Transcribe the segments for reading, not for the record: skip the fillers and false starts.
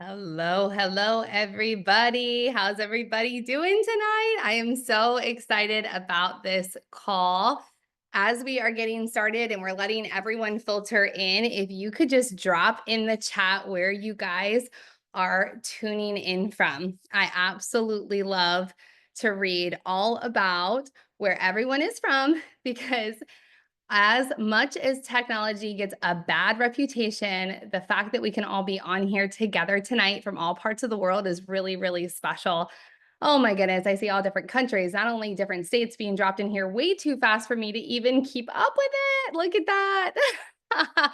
Hello, hello, everybody. How's everybody doing tonight? I am so excited about this call. As we are getting started and we're letting everyone filter in, if you could just drop in the chat where you guys are tuning in from. I absolutely love to read all about where everyone is from because as much as technology gets a bad reputation, the fact that we can all be on here together tonight from all parts of the world is really, really special. Oh my goodness, I see all different countries, not only different states being dropped in here way too fast for me to even keep up with it. Look at that.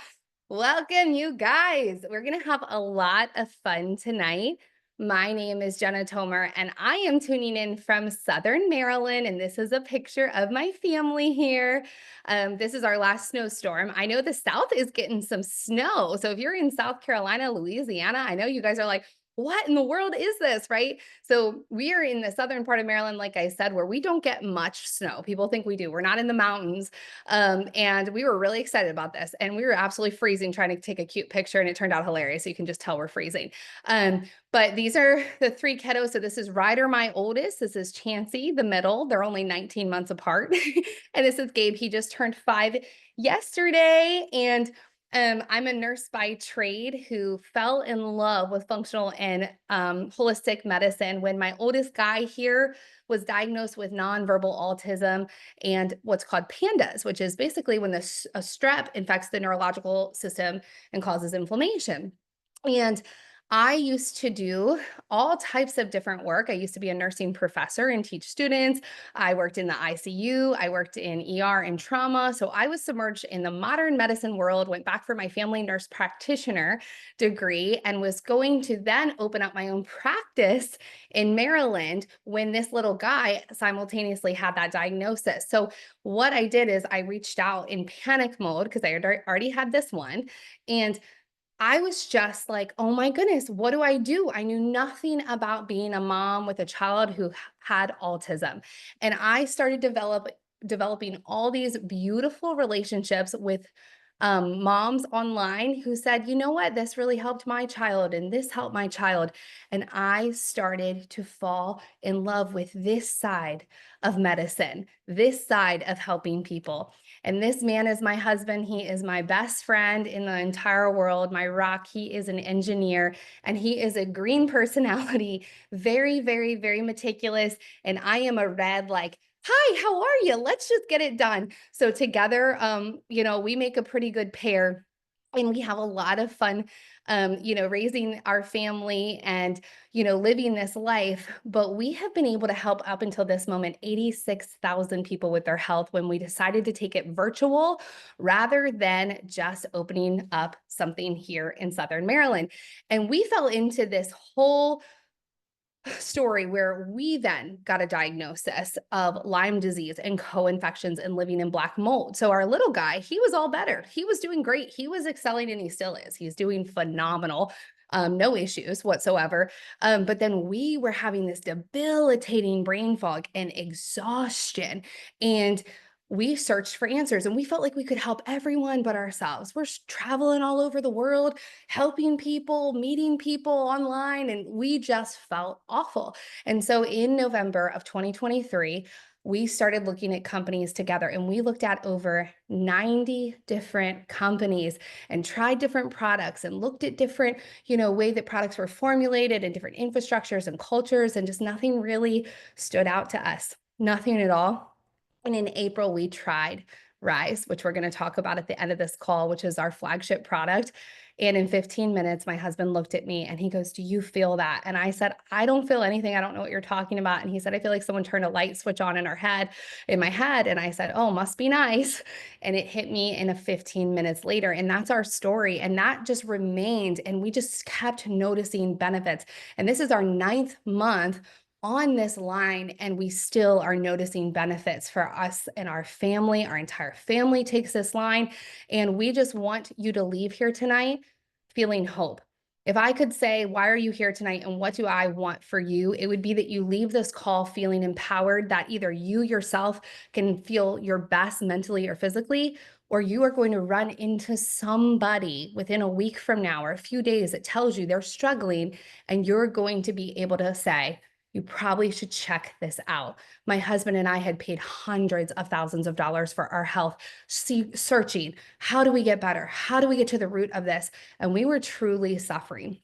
Welcome, you guys. We're going to have a lot of fun tonight. My name is Jenna Tomer, and I am tuning in from Southern Maryland. And this is a picture of my family here. This is our last snowstorm. I know the South is getting some snow. So if you're in South Carolina, Louisiana, I know you guys are like, what in the world is this, right? So we are in the southern part of Maryland, like I said, where we don't get much snow. People think we do. We're not in the mountains. And we were really excited about this. And we were absolutely freezing trying to take a cute picture, and it turned out hilarious. So you can just tell we're freezing. But these are the three kiddos. So this is Ryder, my oldest. This is Chancey, the middle. They're only 19 months apart. And this is Gabe. He just turned 5 yesterday. And I'm a nurse by trade who fell in love with functional and holistic medicine when my oldest guy here was diagnosed with nonverbal autism and what's called PANDAS, which is basically when a strep infects the neurological system and causes inflammation. And I used to do all types of different work. I used to be a nursing professor and teach students. I worked in the ICU. I worked in ER and trauma. So I was submerged in the modern medicine world, went back for my family nurse practitioner degree, and was going to then open up my own practice in Maryland when this little guy simultaneously had that diagnosis. So what I did is I reached out in panic mode because I already had this one. And I was just like, oh my goodness, what do I do? I knew nothing about being a mom with a child who had autism. And I started developing all these beautiful relationships with moms online who said, you know what, this really helped my child and this helped my child. And I started to fall in love with this side of medicine, this side of helping people. And this man is my husband. He is my best friend in the entire world, my rock. He is an engineer and he is a green personality, very, very, very meticulous. And I am a red, like, hi, how are you? Let's just get it done. So together, we make a pretty good pair and we have a lot of fun, raising our family and, living this life. But we have been able to help up until this moment, 86,000 people with their health when we decided to take it virtual rather than just opening up something here in Southern Maryland. And we fell into this whole story where we then got a diagnosis of Lyme disease and co-infections and living in black mold. So our little guy, he was all better. He was doing great. He was excelling and he still is. He's doing phenomenal. No issues whatsoever. But then we were having this debilitating brain fog and exhaustion. And we searched for answers and we felt like we could help everyone but ourselves. We're traveling all over the world, helping people, meeting people online, and we just felt awful. And so in November of 2023, we started looking at companies together and we looked at over 90 different companies and tried different products and looked at different, way that products were formulated and different infrastructures and cultures, and just nothing really stood out to us. Nothing at all. And in April, we tried Rise, which we're going to talk about at the end of this call, which is our flagship product. And in 15 minutes, my husband looked at me and he goes, do you feel that? And I said, I don't feel anything. I don't know what you're talking about. And he said, I feel like someone turned a light switch on in my head. And I said, oh, must be nice. And it hit me in a 15 minutes later. And that's our story. And that just remained. And we just kept noticing benefits. And this is our 9th month on this line, and we still are noticing benefits for us and our family. Our entire family takes this line, and we just want you to leave here tonight feeling hope If I could say, why are you here tonight and what do I want for you? It would be that you leave this call feeling empowered, that either you yourself can feel your best mentally or physically, or you are going to run into somebody within a week from now or a few days that tells you they're struggling, and you're going to be able to say, you probably should check this out. My husband and I had paid hundreds of thousands of dollars for our health, searching, how do we get better? How do we get to the root of this? And we were truly suffering.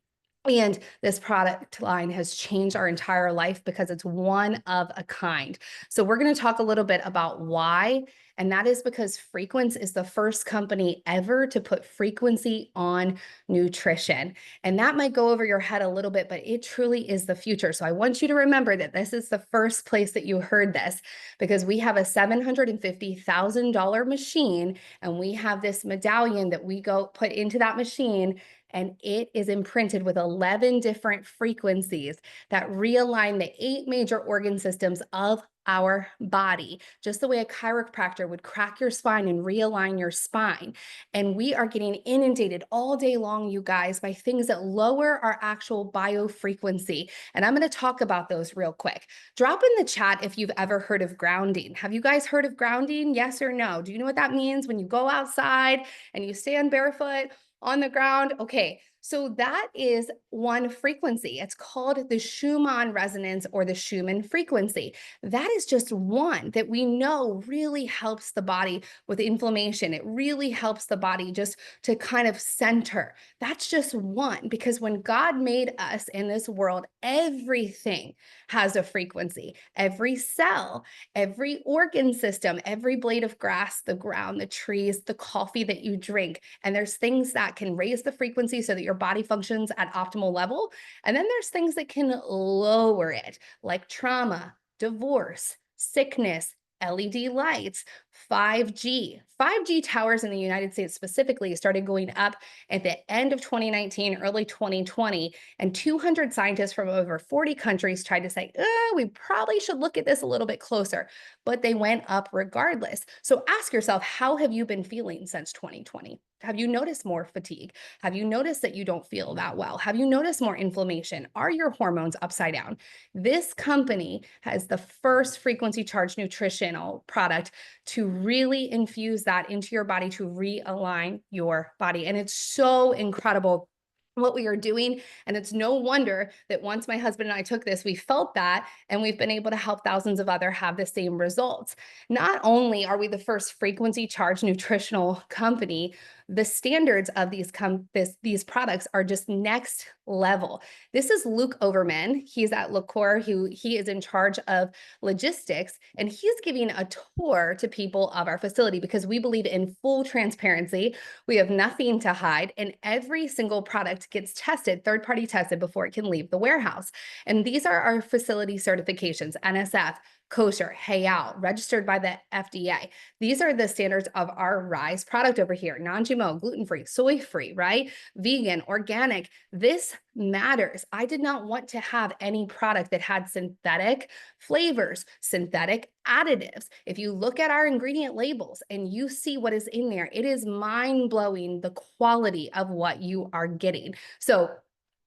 And this product line has changed our entire life because it's one of a kind. So we're going to talk a little bit about why. And that is because Frequence is the first company ever to put frequency on nutrition. And that might go over your head a little bit, but it truly is the future. So I want you to remember that this is the first place that you heard this, because we have a $750,000 machine, and we have this medallion that we go put into that machine, and it is imprinted with 11 different frequencies that realign the 8 major organ systems of our body, just the way a chiropractor would crack your spine and realign your spine. And we are getting inundated all day long, you guys, by things that lower our actual biofrequency. And I'm going to talk about those real quick. Drop in the chat if you've ever heard of grounding. Have you guys heard of grounding? Yes or no? Do you know what that means when you go outside and you stand barefoot on the ground? Okay, so that is one frequency. It's called the Schumann resonance or the Schumann frequency. That is just one that we know really helps the body with inflammation. It really helps the body just to kind of center. That's just one, because when God made us in this world, everything has a frequency. Every cell, every organ system, every blade of grass, the ground, the trees, the coffee that you drink. And there's things that can raise the frequency so that your body functions at optimal level. And then there's things that can lower it, like trauma, divorce, sickness, LED lights, 5G. 5G towers in the United States specifically started going up at the end of 2019, early 2020, and 200 scientists from over 40 countries tried to say, we probably should look at this a little bit closer, but they went up regardless. So ask yourself, how have you been feeling since 2020? Have you noticed more fatigue? Have you noticed that you don't feel that well? Have you noticed more inflammation? Are your hormones upside down? This company has the first frequency charged nutritional product to really infuse that into your body to realign your body. And it's so incredible what we are doing. And it's no wonder that once my husband and I took this, we felt that, and we've been able to help thousands of others have the same results. Not only are we the first frequency charged nutritional company, the standards of these products are just next level. This is Luke Overman. He's at LaCour, he is in charge of logistics, and he's giving a tour to people of our facility because we believe in full transparency. We have nothing to hide, and every single product gets tested, third-party tested, before it can leave the warehouse. And these are our facility certifications: NSF, kosher, halal, registered by the FDA. These are the standards of our Rise product over here: non-GMO, gluten-free, soy-free, right? Vegan, organic. This matters. I did not want to have any product that had synthetic flavors, synthetic additives. If you look at our ingredient labels and you see what is in there, it is mind-blowing, the quality of what you are getting. So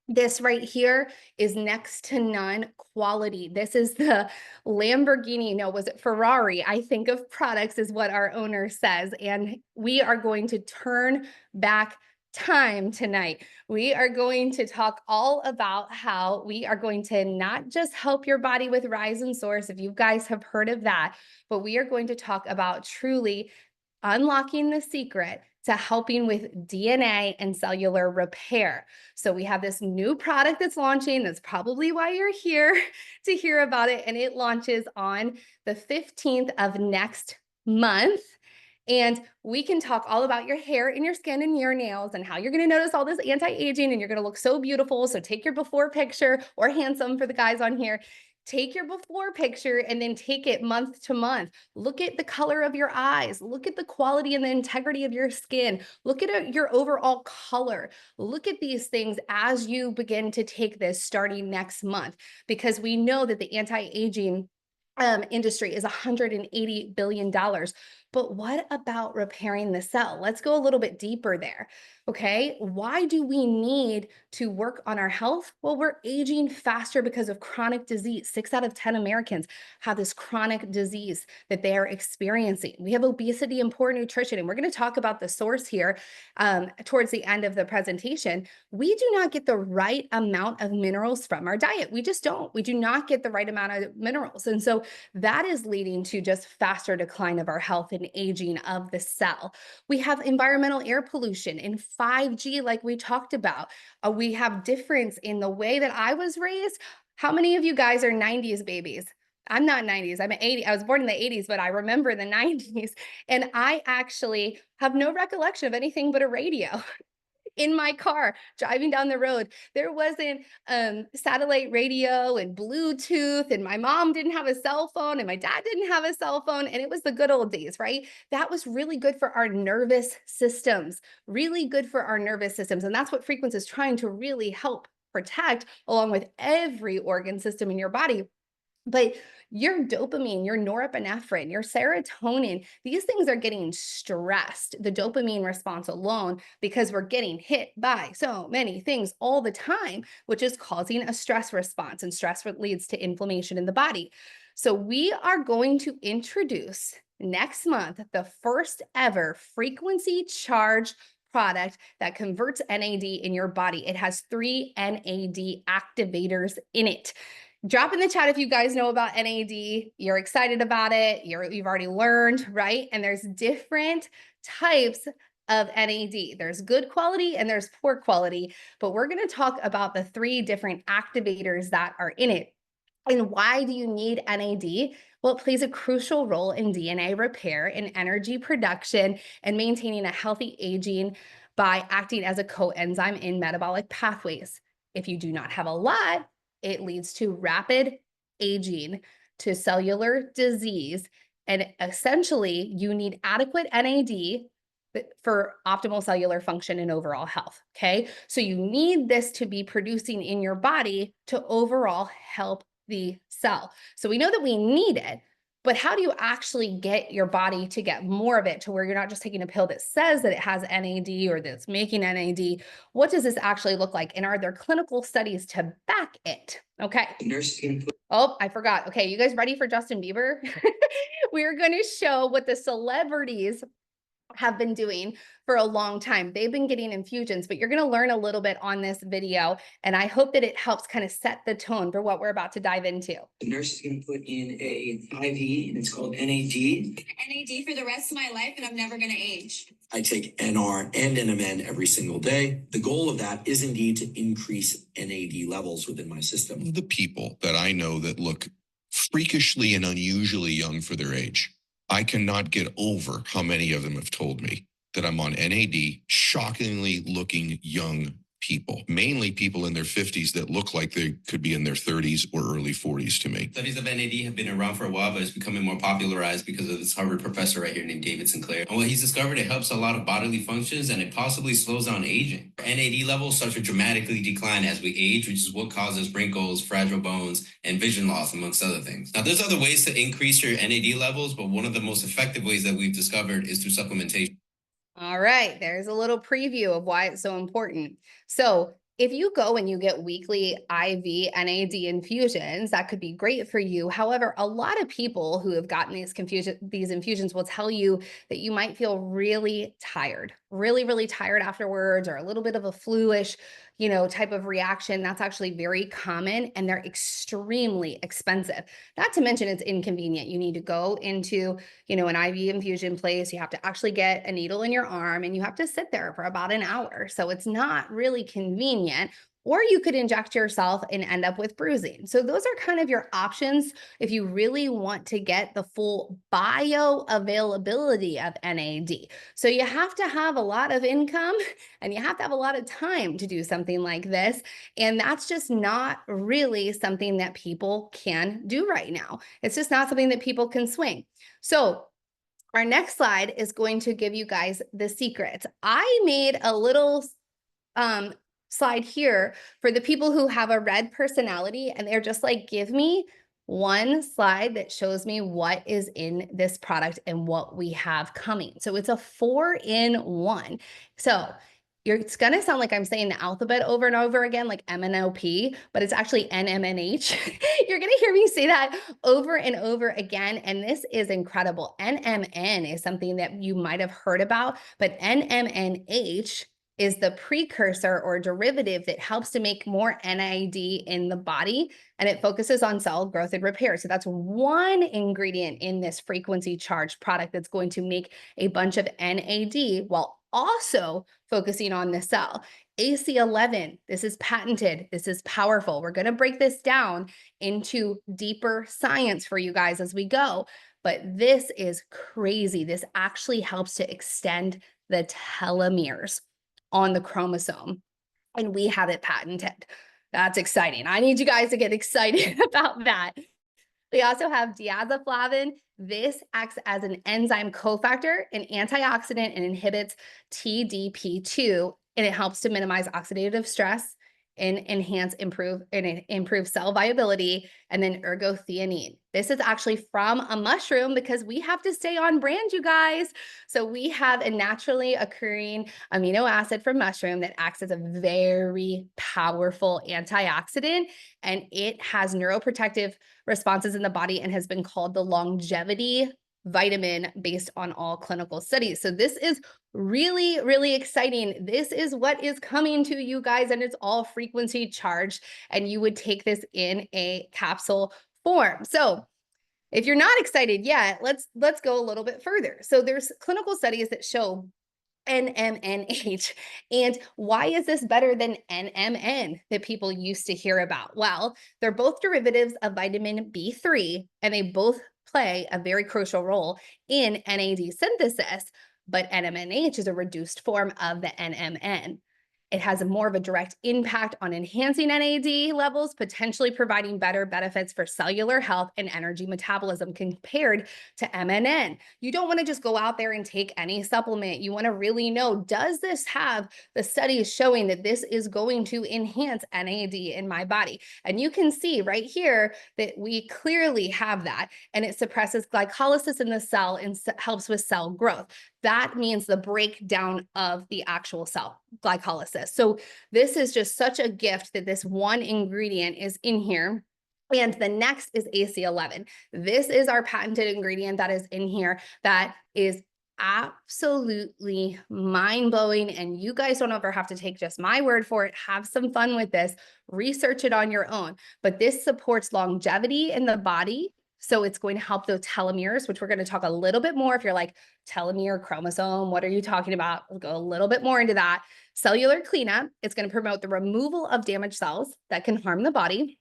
this right here is next to none quality. This is the Lamborghini, no, was it Ferrari? I think of products is what our owner says. And we are going to turn back time tonight. We are going to talk all about how we are going to not just help your body with Rise and Source, if you guys have heard of that, but we are going to talk about truly unlocking the secret to helping with DNA and cellular repair. So we have this new product that's launching. That's probably why you're here to hear about it. And it launches on the 15th of next month. And we can talk all about your hair and your skin and your nails and how you're going to notice all this anti-aging, and you're going to look so beautiful. So take your before picture, or handsome for the guys on here. Take your before picture and then take it month to month. Look at the color of your eyes. Look at the quality and the integrity of your skin. Look at your overall color. Look at these things as you begin to take this starting next month, because we know that the anti-aging industry is $180 billion. But what about repairing the cell? Let's go a little bit deeper there. Okay. Why do we need to work on our health? Well, we're aging faster because of chronic disease. 6 out of 10 Americans have this chronic disease that they are experiencing. We have obesity and poor nutrition. And we're going to talk about the source here towards the end of the presentation. We do not get the right amount of minerals from our diet. We just don't. We do not get the right amount of minerals. And so that is leading to just faster decline of our health and aging of the cell. We have environmental air pollution and 5G, like we talked about. We have difference in the way that I was raised. How many of you guys are 90s babies? I'm not 90s. I'm an 80. I was born in the 80s, but I remember the 90s. And I actually have no recollection of anything but a radio in my car driving down the road. There wasn't satellite radio and Bluetooth, and my mom didn't have a cell phone, and my dad didn't have a cell phone. And it was the good old days, right? That was really good for our nervous systems, really good for our nervous systems. And that's what Frequency is trying to really help protect, along with every organ system in your body. But your dopamine, your norepinephrine, your serotonin, these things are getting stressed, the dopamine response alone, because we're getting hit by so many things all the time, which is causing a stress response, and stress leads to inflammation in the body. So we are going to introduce next month the first ever frequency charged product that converts NAD in your body. It has 3 NAD activators in it. Drop in the chat if you guys know about NAD, you're excited about it, you've already learned, right? And there's different types of NAD. There's good quality and there's poor quality, but we're going to talk about the 3 different activators that are in it. And why do you need NAD? Well, it plays a crucial role in DNA repair and energy production and maintaining a healthy aging by acting as a coenzyme in metabolic pathways. If you do not have a lot, it leads to rapid aging, to cellular disease, and essentially you need adequate NAD for optimal cellular function and overall health, okay? So you need this to be producing in your body to overall help the cell. So we know that we need it, but how do you actually get your body to get more of it to where you're not just taking a pill that says that it has NAD or that's making NAD? What does this actually look like? And are there clinical studies to back it? Okay. Oh, I forgot. Okay, you guys ready for Justin Bieber? We're going to show what the celebrities have been doing for a long time. They've been getting infusions, but you're going to learn a little bit on this video. And I hope that it helps kind of set the tone for what we're about to dive into. The nurse is going to put in a IV, and it's called NAD. NAD for the rest of my life, and I'm never going to age. I take NR and NMN every single day. The goal of that is indeed to increase NAD levels within my system. The people that I know that look freakishly and unusually young for their age, I cannot get over how many of them have told me that I'm on NAD, shockingly looking young people, mainly people in their 50s that look like they could be in their 30s or early 40s to me. Studies of NAD have been around for a while, but it's becoming more popularized because of this Harvard professor right here named David Sinclair. And what he's discovered, it helps a lot of bodily functions and it possibly slows down aging. NAD levels start to dramatically decline as we age, which is what causes wrinkles, fragile bones, and vision loss, amongst other things. Now, there's other ways to increase your NAD levels, but one of the most effective ways that we've discovered is through supplementation. All right, there's a little preview of why it's so important. So if you go and you get weekly IV NAD infusions, that could be great for you. However, a lot of people who have gotten these infusions will tell you that you might feel really tired, really tired afterwards, or a little bit of a flu-ish, type of reaction. That's actually very common, and they're extremely expensive. Not to mention it's inconvenient. You need to go into, an IV infusion place. You have to actually get a needle in your arm and you have to sit there for about an hour. So it's not really convenient. Or you could inject yourself and end up with bruising. So those are kind of your options if you really want to get the full bioavailability of NAD. So you have to have a lot of income and you have to have a lot of time to do something like this. And that's just not really something that people can do right now. It's just not something that people can swing. So our next slide is going to give you guys the secrets. I made a little slide here for the people who have a red personality and they're just like, give me one slide that shows me what is in this product and what we have coming. So it's a 4-in-1. So it's going to sound like I'm saying the alphabet over and over again, like MNOP, but it's actually NMNH. You're going to hear me say that over and over again. And this is incredible. NMN is something that you might have heard about, but NMNH is the precursor or derivative that helps to make more NAD in the body, and it focuses on cell growth and repair. So that's one ingredient in this frequency charged product that's going to make a bunch of NAD while also focusing on the cell. AC11, this is patented. This is powerful. We're going to break this down into deeper science for you guys as we go, but this is crazy. This actually helps to extend the telomeres on the chromosome, and we have it patented. That's exciting. I need you guys to get excited about that. We also have diazoflavin. This acts as an enzyme cofactor, an antioxidant, and inhibits TDP2, and it helps to minimize oxidative stress and improve cell viability, and then ergothioneine. This is actually from a mushroom because we have to stay on brand, you guys. So we have a naturally occurring amino acid from mushroom that acts as a very powerful antioxidant, and it has neuroprotective responses in the body and has been called the longevity vitamin based on all clinical studies. So this is really, really exciting. This is what is coming to you guys, and it's all frequency charged, and you would take this in a capsule form. So if you're not excited yet, let's go a little bit further. So there's clinical studies that show NMNH. And why is this better than NMN that people used to hear about? Well, they're both derivatives of vitamin B3, and they both play a very crucial role in NAD synthesis, but NMNH is a reduced form of the NMN. It has more of a direct impact on enhancing NAD levels, potentially providing better benefits for cellular health and energy metabolism compared to MNN. You don't want to just go out there and take any supplement. You want to really know, does this have the studies showing that this is going to enhance NAD in my body? And you can see right here that we clearly have that, and it suppresses glycolysis in the cell and helps with cell growth. That means the breakdown of the actual cell glycolysis. So this is just such a gift that this one ingredient is in here. And the next is AC11. This is our patented ingredient that is in here that is absolutely mind-blowing. And you guys don't ever have to take just my word for it. Have some fun with this. Research it on your own. But this supports longevity in the body. So it's going to help those telomeres, which we're going to talk a little bit more. If you're like, telomere, chromosome, what are you talking about? We'll go a little bit more into that. Cellular cleanup, it's going to promote the removal of damaged cells that can harm the body.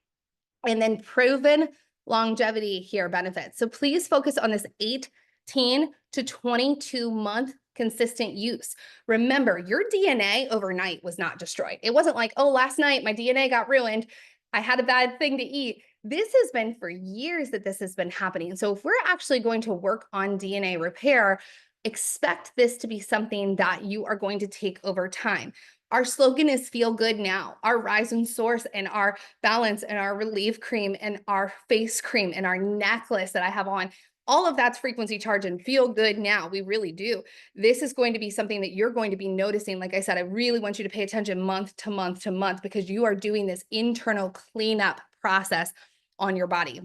And then proven longevity here benefits. So please focus on this 18 to 22 month consistent use. Remember, your DNA overnight was not destroyed. It wasn't like, oh, last night my DNA got ruined. I had a bad thing to eat. This has been for years that this has been happening. So if we're actually going to work on DNA repair, expect this to be something that you are going to take over time. Our slogan is feel good now. Our Rise and Source and our Balance and our Relieve cream and our face cream and our necklace that I have on, all of that's frequency charge and feel good now. We really do. This is going to be something that you're going to be noticing. Like I said, I really want you to pay attention month to month to month, because you are doing this internal cleanup process on your body.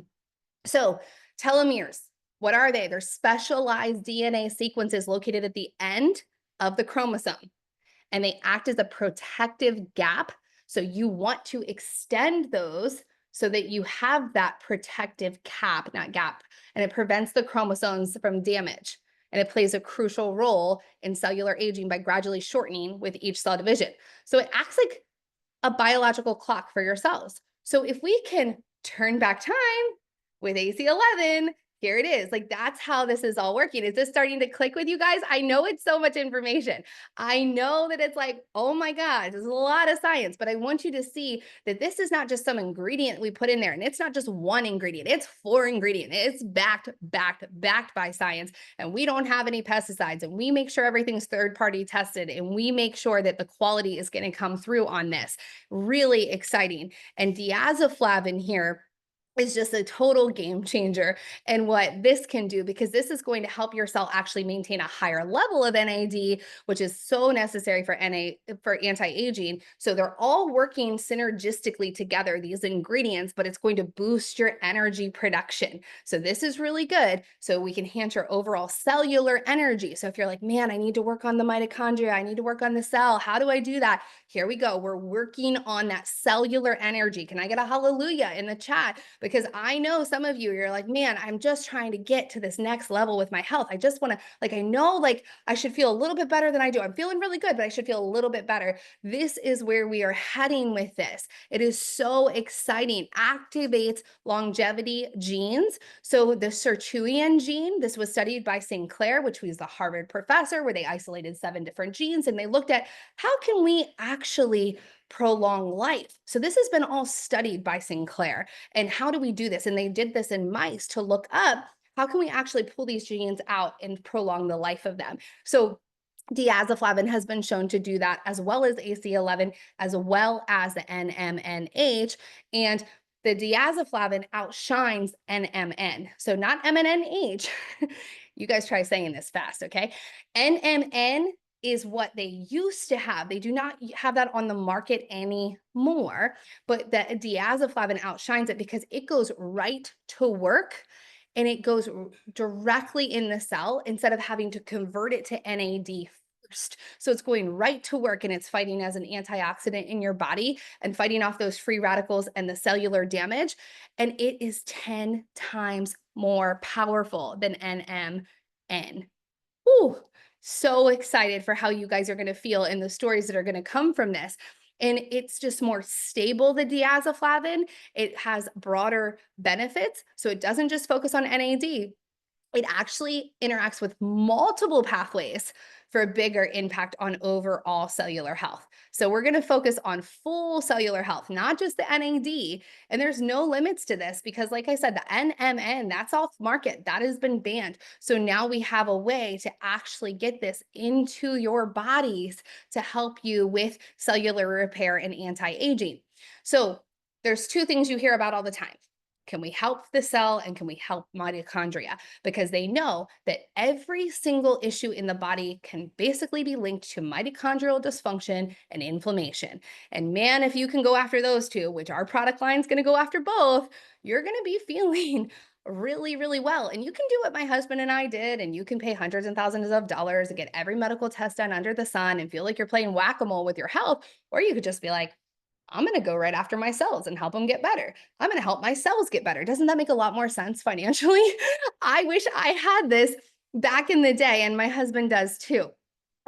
So telomeres, what are they? They're specialized DNA sequences located at the end of the chromosome, and they act as a protective gap. So you want to extend those so that you have that protective cap, not gap, and it prevents the chromosomes from damage. And it plays a crucial role in cellular aging by gradually shortening with each cell division. So it acts like a biological clock for your cells. So if we can turn back time with AC11, here it is. Like, that's how this is all working. Is this starting to click with you guys? I know it's so much information. I know that it's like, oh my gosh, there's a lot of science, but I want you to see that this is not just some ingredient we put in there, and it's not just one ingredient. It's 4 ingredients. It's backed by science, and we don't have any pesticides, and we make sure everything's third-party tested, and we make sure that the quality is going to come through on this. Really exciting. And diazoflavin here is just a total game changer and what this can do, because this is going to help your cell actually maintain a higher level of NAD, which is so necessary for for anti-aging. So they're all working synergistically together, these ingredients, but it's going to boost your energy production. So this is really good. So we can enhance your overall cellular energy. So if you're like, man, I need to work on the mitochondria, I need to work on the cell, how do I do that? Here we go. We're working on that cellular energy. Can I get a hallelujah in the chat? Because I know some of you, you're like, man, I'm just trying to get to this next level with my health. I just want to, like, I know, like, I should feel a little bit better than I do. I'm feeling really good, but I should feel a little bit better. This is where we are heading with this. It is so exciting. Activates longevity genes. So the sirtuin gene, this was studied by Sinclair, which was the Harvard professor, where they isolated 7 different genes and they looked at how can we actually prolong life. So this has been all studied by Sinclair. And how do we do this? And they did this in mice to look up how can we actually pull these genes out and prolong the life of them. So diazeplavin has been shown to do that, as well as AC11, as well as the NMNH. And the diazeplavin outshines NMN. So not MNNH. You guys try saying this fast, okay? NMN is what they used to have. They do not have that on the market anymore, but the diazeplavin outshines it because it goes right to work and it goes directly in the cell instead of having to convert it to NAD first. So it's going right to work and it's fighting as an antioxidant in your body and fighting off those free radicals and the cellular damage. And it is 10 times more powerful than NMN. Ooh, so excited for how you guys are going to feel and the stories that are going to come from this. And it's just more stable, the diazeplavin. It has broader benefits. So it doesn't just focus on NAD. It actually interacts with multiple pathways for a bigger impact on overall cellular health. So we're going to focus on full cellular health, not just the NAD. And there's no limits to this because, like I said, the NMN, that's off market. That has been banned. So now we have a way to actually get this into your bodies to help you with cellular repair and anti-aging. So there's 2 things you hear about all the time. Can we help the cell and can we help mitochondria? Because they know that every single issue in the body can basically be linked to mitochondrial dysfunction and inflammation. And man, if you can go after those 2, which our product line is going to go after both, you're going to be feeling really, really well. And you can do what my husband and I did, and you can pay hundreds and thousands of dollars and get every medical test done under the sun and feel like you're playing whack-a-mole with your health. Or you could just be like, I'm going to go right after my cells and help them get better. I'm going to help my cells get better. Doesn't that make a lot more sense financially? I wish I had this back in the day, and my husband does too.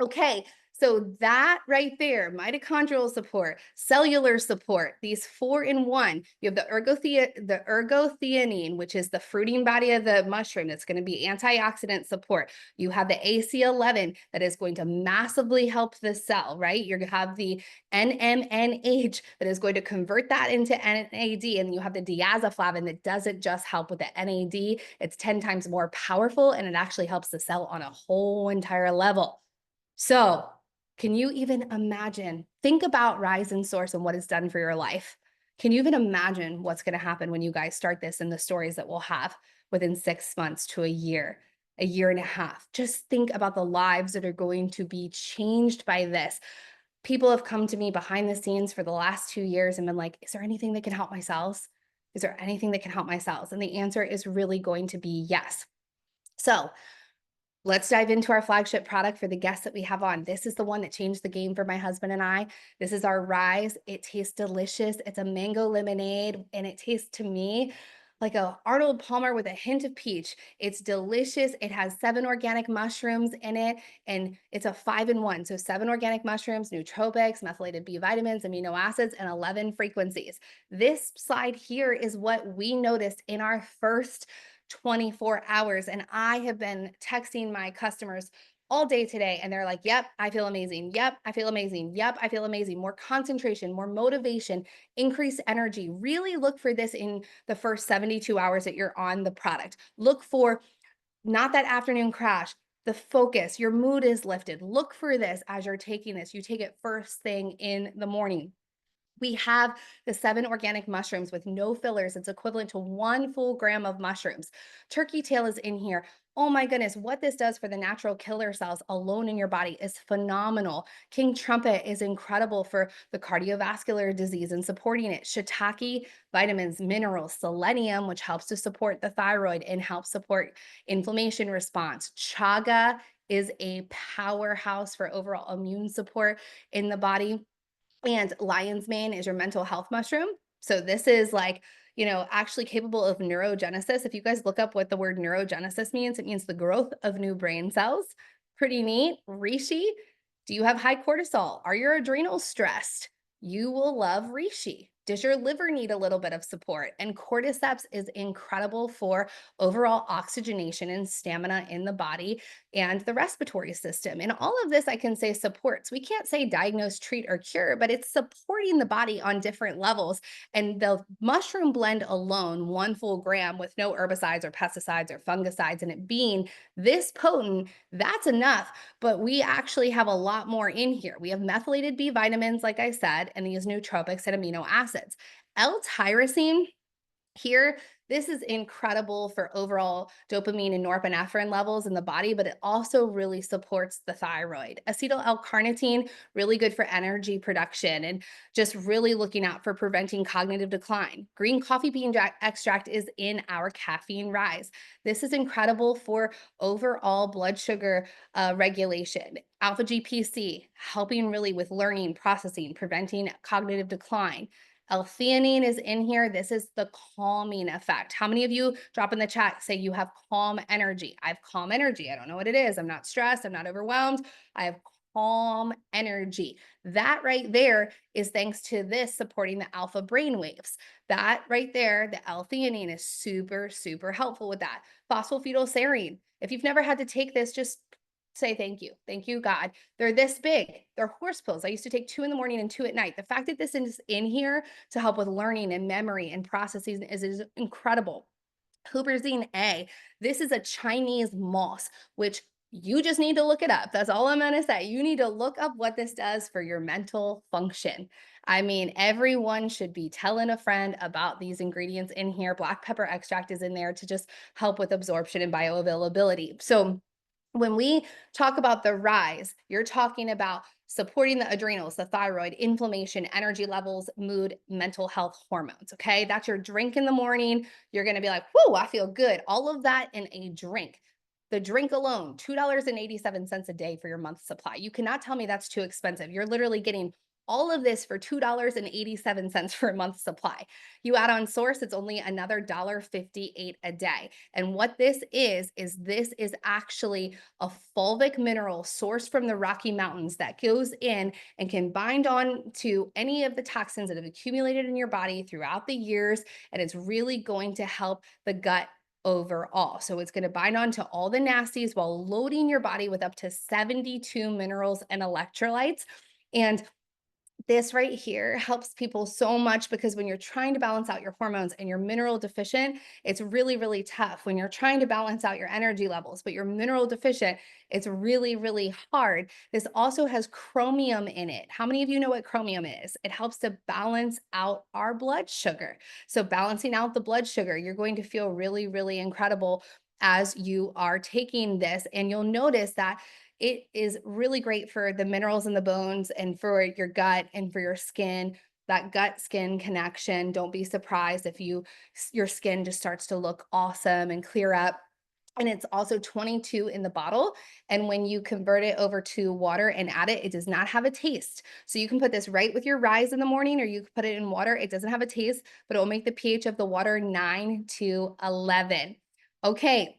Okay, so that right there, mitochondrial support, cellular support, these 4 in 1. You have the ergothioneine, which is the fruiting body of the mushroom that's going to be antioxidant support. You have the AC11 that is going to massively help the cell, right? You have the NMNH that is going to convert that into NAD, and you have the diazeplavin that doesn't just help with the NAD, it's 10 times more powerful, and it actually helps the cell on a whole entire level. So can you even imagine? Think about Rise and Source and what it's done for your life. Can you even imagine what's going to happen when you guys start this and the stories that we'll have within 6 months to a year and a half? Just think about the lives that are going to be changed by this. People have come to me behind the scenes for the last 2 years and been like, is there anything that can help my cells? Is there anything that can help my cells? And the answer is really going to be yes. So let's dive into our flagship product for the guests that we have on. This is the one that changed the game for my husband and I. This is our Rise. It tastes delicious. It's a mango lemonade, and it tastes to me like a Arnold Palmer with a hint of peach. It's delicious. It has 7 organic mushrooms in it, and it's a 5 in 1. So 7 organic mushrooms, nootropics, methylated B vitamins, amino acids, and 11 frequencies. This slide here is what we noticed in our first 24 hours. And I have been texting my customers all day today, and they're like, yep, I feel amazing. Yep, I feel amazing. Yep, I feel amazing. More concentration, more motivation, increased energy. Really look for this in the first 72 hours that you're on the product. Look for not that afternoon crash, the focus, your mood is lifted. Look for this as you're taking this. You take it first thing in the morning. We have the 7 organic mushrooms with no fillers. It's equivalent to 1 full gram of mushrooms. Turkey tail is in here. Oh my goodness, what this does for the natural killer cells alone in your body is phenomenal. King trumpet is incredible for the cardiovascular disease and supporting it. Shiitake, vitamins, minerals, selenium, which helps to support the thyroid and helps support inflammation response. Chaga is a powerhouse for overall immune support in the body. And lion's mane is your mental health mushroom. So this is like, actually capable of neurogenesis. If you guys look up what the word neurogenesis means, it means the growth of new brain cells. Pretty neat. Reishi, do you have high cortisol? Are your adrenals stressed? You will love reishi. Does your liver need a little bit of support? And cordyceps is incredible for overall oxygenation and stamina in the body and the respiratory system. And all of this I can say supports. We can't say diagnose, treat, or cure, but it's supporting the body on different levels. And the mushroom blend alone, 1 full gram with no herbicides or pesticides or fungicides, and it being this potent, that's enough. But we actually have a lot more in here. We have methylated B vitamins, like I said, and these nootropics and amino acids. L-tyrosine here, this is incredible for overall dopamine and norepinephrine levels in the body, but it also really supports the thyroid. Acetyl L-carnitine, really good for energy production and just really looking out for preventing cognitive decline. Green coffee bean extract is in our caffeine rise. This is incredible for overall blood sugar regulation. Alpha GPC, helping really with learning, processing, preventing cognitive decline. L-theanine is in here. This is the calming effect. How many of you drop in the chat say you have calm energy? I have calm energy. I don't know what it is. I'm not stressed. I'm not overwhelmed. I have calm energy. That right there is thanks to this supporting the alpha brain waves. That right there, the L-theanine is super, super helpful with that. Phosphatidylserine. If you've never had to take this, just say thank you. Thank you, God. They're this big. They're horse pills. I used to take 2 in the morning and 2 at night. The fact that this is in here to help with learning and memory and processing is incredible. Huperzine A. This is a Chinese moss, which you just need to look it up. That's all I'm going to say. You need to look up what this does for your mental function. I mean, everyone should be telling a friend about these ingredients in here. Black pepper extract is in there to just help with absorption and bioavailability. So when we talk about the rise, you're talking about supporting the adrenals, the thyroid, inflammation, energy levels, mood, mental health hormones. Okay. That's your drink in the morning. You're going to be like, whoa, I feel good. All of that in a drink. The drink alone, $2.87 a day for your month supply. You cannot tell me that's too expensive. You're literally getting all of this for $2.87 for a month supply. You add on source, it's only another $1.58 a day. And what this is actually a fulvic mineral sourced from the Rocky Mountains that goes in and can bind on to any of the toxins that have accumulated in your body throughout the years. And it's really going to help the gut overall. So it's going to bind on to all the nasties while loading your body with up to 72 minerals and electrolytes. And this right here helps people so much because when you're trying to balance out your hormones and you're mineral deficient, it's really, really tough. When you're trying to balance out your energy levels, but you're mineral deficient, it's really, really hard. This also has chromium in it. How many of you know what chromium is? It helps to balance out our blood sugar. So balancing out the blood sugar, you're going to feel really, really incredible as you are taking this. And you'll notice that it is really great for the minerals in the bones and for your gut and for your skin, that gut skin connection. Don't be surprised if your skin just starts to look awesome and clear up. And it's also 22 in the bottle. And when you convert it over to water and add it, it does not have a taste. So you can put this right with your rise in the morning, or you can put it in water. It doesn't have a taste, but it will make the pH of the water 9 to 11. Okay,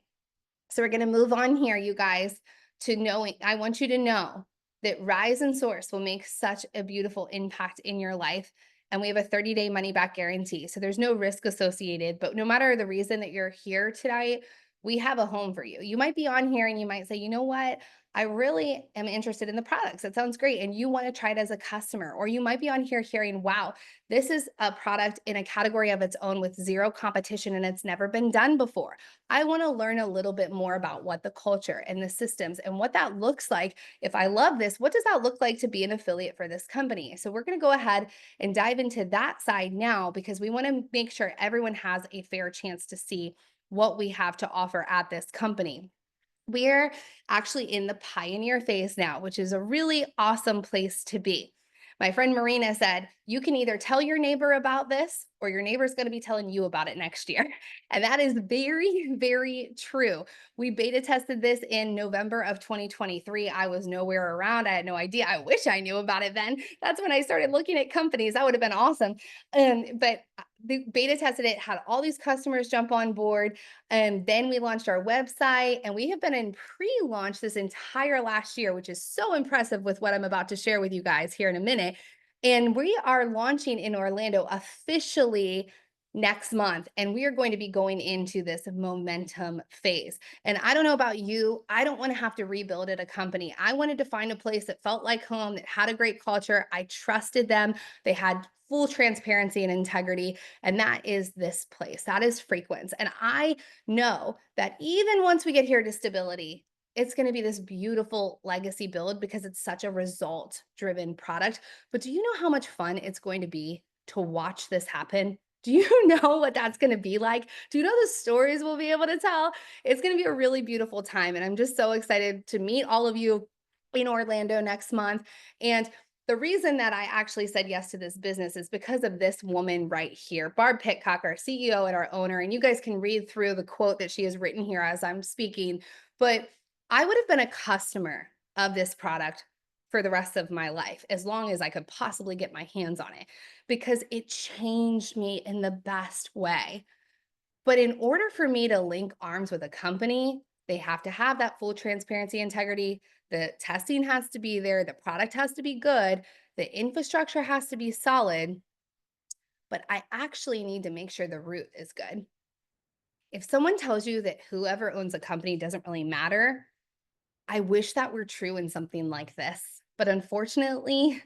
so we're going to move on here, you guys, to knowing, I want you to know that Rise and Source will make such a beautiful impact in your life. And we have a 30-day money back guarantee. So there's no risk associated, but no matter the reason that you're here tonight, we have a home for you. You might be on here and you might say, you know what? I really am interested in the products. It sounds great. And you want to try it as a customer, or you might be on here hearing, wow, this is a product in a category of its own with zero competition and it's never been done before. I want to learn a little bit more about what the culture and the systems and what that looks like. If I love this, what does that look like to be an affiliate for this company? So we're going to go ahead and dive into that side now because we want to make sure everyone has a fair chance to see what we have to offer at this company. We're actually in the pioneer phase now, which is a really awesome place to be. My friend Marina said, you can either tell your neighbor about this or your neighbor's going to be telling you about it next year. And that is very, very true. We beta tested this in November of 2023. I was nowhere around. I had no idea. I wish I knew about it then. That's when I started looking at companies. That would have been awesome. But the beta tested it, had all these customers jump on board. And then we launched our website, and we have been in pre-launch this entire last year, which is so impressive with what I'm about to share with you guys here in a minute. And we are launching in Orlando officially next month, and we are going to be going into this momentum phase. And I don't know about you, I don't want to have to rebuild at a company. I wanted to find a place that felt like home, that had a great culture. I trusted them. They had full transparency and integrity. And that is this place. That is Frequence. And I know that even once we get here to stability, it's going to be this beautiful legacy build because it's such a result driven product. But do you know how much fun it's going to be to watch this happen? Do you know what that's going to be like? Do you know the stories we'll be able to tell? It's going to be a really beautiful time. And I'm just so excited to meet all of you in Orlando next month. And the reason that I actually said yes to this business is because of this woman right here, Barb Pitcock, our CEO and our owner. And you guys can read through the quote that she has written here as I'm speaking. But I would have been a customer of this product for the rest of my life, as long as I could possibly get my hands on it, because it changed me in the best way. But in order for me to link arms with a company, they have to have that full transparency, integrity. The testing has to be there. The product has to be good. The infrastructure has to be solid. But I actually need to make sure the root is good. If someone tells you that whoever owns a company doesn't really matter, I wish that were true in something like this. But unfortunately,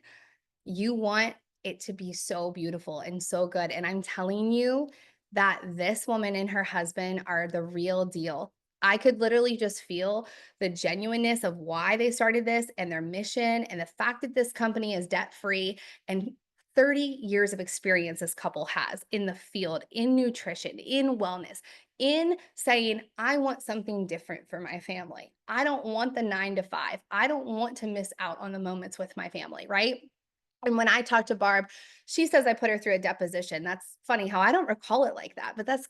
you want it to be so beautiful and so good. And I'm telling you that this woman and her husband are the real deal. I could literally just feel the genuineness of why they started this and their mission, and the fact that this company is debt free, and 30 years of experience this couple has in the field, in nutrition, in wellness, in saying, I want something different for my family. I don't want the 9 to 5. I don't want to miss out on the moments with my family, right? And when I talked to Barb, she says I put her through a deposition. That's funny how I don't recall it like that, but that's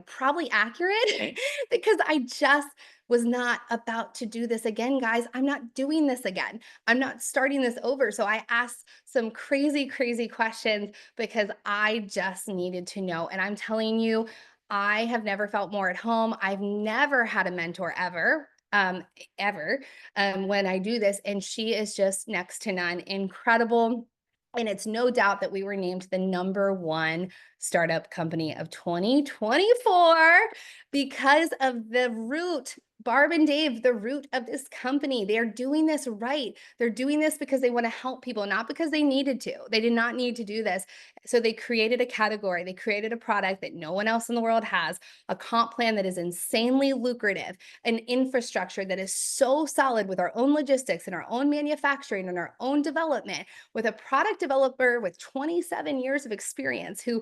probably accurate because I just was not about to do this again, guys. I'm not doing this again. I'm not starting this over. So I asked some crazy, crazy questions because I just needed to know. And I'm telling you, I have never felt more at home. I've never had a mentor ever when I do this. And she is just next to none, incredible. And it's no doubt that we were named the #1 startup company of 2024 because of the root. Barb and Dave, the root of this company. They're doing this right. They're doing this because they want to help people, not because they needed to. They did not need to do this. So they created a category, they created a product that no one else in the world has, a comp plan that is insanely lucrative, an infrastructure that is so solid with our own logistics and our own manufacturing and our own development, with a product developer with 27 years of experience who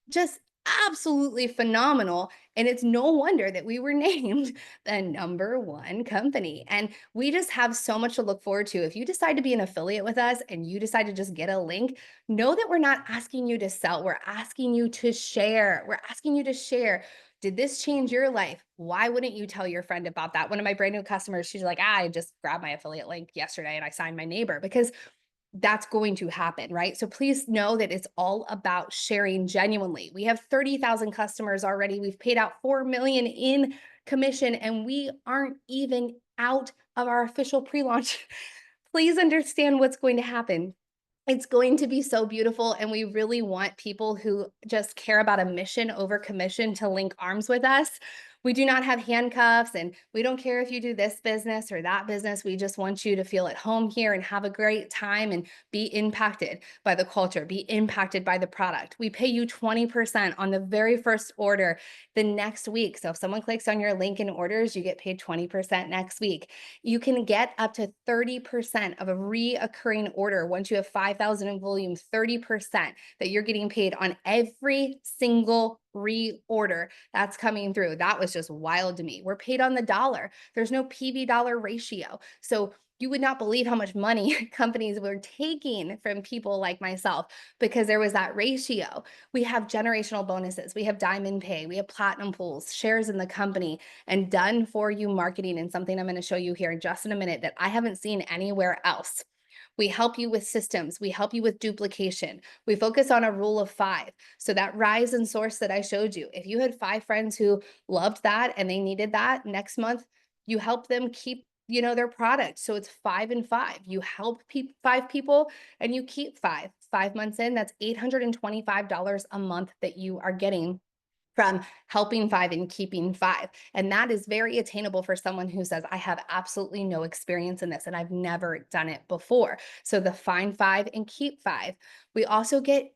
just absolutely phenomenal. And it's no wonder that we were named the #1 company. And we just have so much to look forward to. If you decide to be an affiliate with us and you decide to just get a link, know that we're not asking you to sell. We're asking you to share. We're asking you to share. Did this change your life? Why wouldn't you tell your friend about that? One of my brand new customers, she's like, I just grabbed my affiliate link yesterday and I signed my neighbor, because that's going to happen, right? So please know that it's all about sharing genuinely. We have 30,000 customers already. We've paid out 4 million in commission, and we aren't even out of our official pre-launch. Please understand what's going to happen. It's going to be so beautiful, and we really want people who just care about a mission over commission to link arms with us. We do not have handcuffs, and we don't care if you do this business or that business. We just want you to feel at home here and have a great time and be impacted by the culture, be impacted by the product. We pay you 20% on the very first order the next week. So if someone clicks on your link and orders, you get paid 20% next week. You can get up to 30% of a reoccurring order once you have 5,000 in volume, 30% that you're getting paid on every single reorder that's coming through. That was just wild to me. We're paid on the dollar. There's no PV dollar ratio. So you would not believe how much money companies were taking from people like myself because there was that ratio. We have generational bonuses. We have diamond pay. We have platinum pools, shares in the company, and done for you marketing, and something I'm going to show you here in just in a minute that I haven't seen anywhere else. We help you with systems. We help you with duplication. We focus on a rule of 5. So that rise and source that I showed you, if you had 5 friends who loved that and they needed that, next month, you help them keep, their product. So it's 5 and 5. You help 5 people and you keep 5. 5 months in, that's $825 a month that you are getting from helping 5 and keeping 5. And that is very attainable for someone who says, I have absolutely no experience in this and I've never done it before. So the find 5 and keep 5. We also get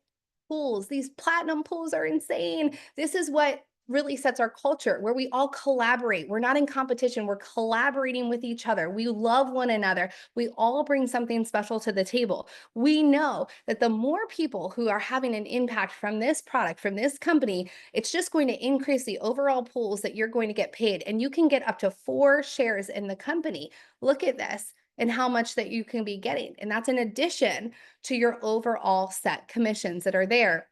pools. These platinum pools are insane. This is what really sets our culture where we all collaborate. We're not in competition. We're collaborating with each other. We love one another. We all bring something special to the table. We know that the more people who are having an impact from this product, from this company, it's just going to increase the overall pools that you're going to get paid. And you can get up to 4 shares in the company. Look at this and how much that you can be getting. And that's in addition to your overall set commissions that are there.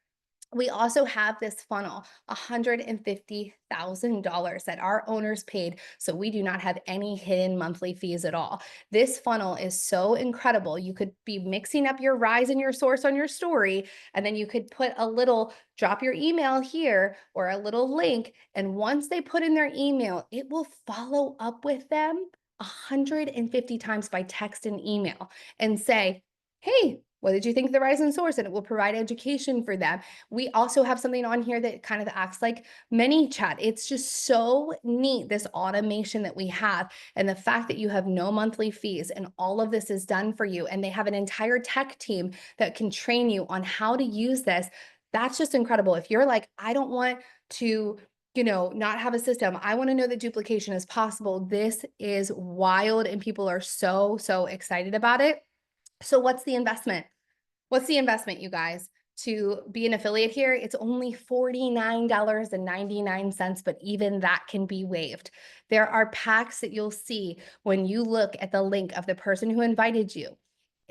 We also have this funnel, $150,000 that our owners paid, so we do not have any hidden monthly fees at all. This funnel is so incredible. You could be mixing up your rise and your source on your story, and then you could put a little, drop your email here or a little link, and once they put in their email, it will follow up with them 150 times by text and email and say, hey, what did you think of the rise and source? And it will provide education for them. We also have something on here that kind of acts like ManyChat. It's just so neat, this automation that we have, and the fact that you have no monthly fees and all of this is done for you. And they have an entire tech team that can train you on how to use this. That's just incredible. If you're like, I don't want to not have a system. I want to know that duplication is possible. This is wild and people are so, so excited about it. So what's the investment? What's the investment, you guys, to be an affiliate here? It's only $49.99, but even that can be waived. There are packs that you'll see when you look at the link of the person who invited you,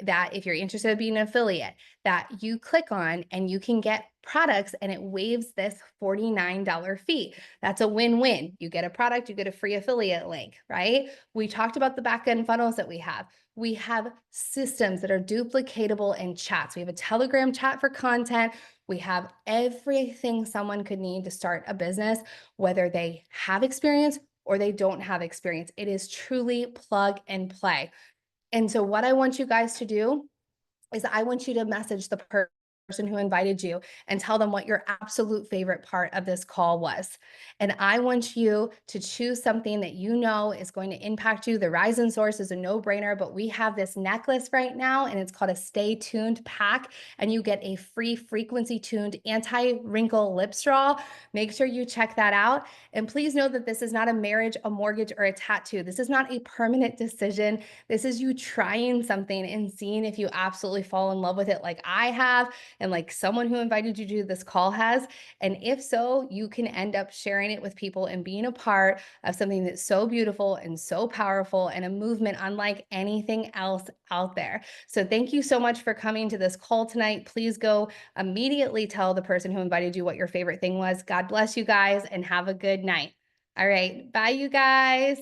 that if you're interested in being an affiliate, that you click on and you can get products and it waives this $49 fee. That's a win-win. You get a product, you get a free affiliate link, right? We talked about the back-end funnels that we have. We have systems that are duplicatable in chats. We have a Telegram chat for content. We have everything someone could need to start a business, whether they have experience or they don't have experience. It is truly plug and play. And so what I want you guys to do is I want you to message the person who invited you and tell them what your absolute favorite part of this call was. And I want you to choose something that you know is going to impact you. The Rise and Source is a no-brainer, but we have this necklace right now and it's called a Stay Tuned pack, and you get a free frequency-tuned anti-wrinkle lip straw. Make sure you check that out. And please know that this is not a marriage, a mortgage, or a tattoo. This is not a permanent decision. This is you trying something and seeing if you absolutely fall in love with it like I have and like someone who invited you to this call has. And if so, you can end up sharing it with people and being a part of something that's so beautiful and so powerful and a movement unlike anything else out there. So thank you so much for coming to this call tonight. Please go immediately tell the person who invited you what your favorite thing was. God bless you guys and have a good night. All right. Bye, you guys.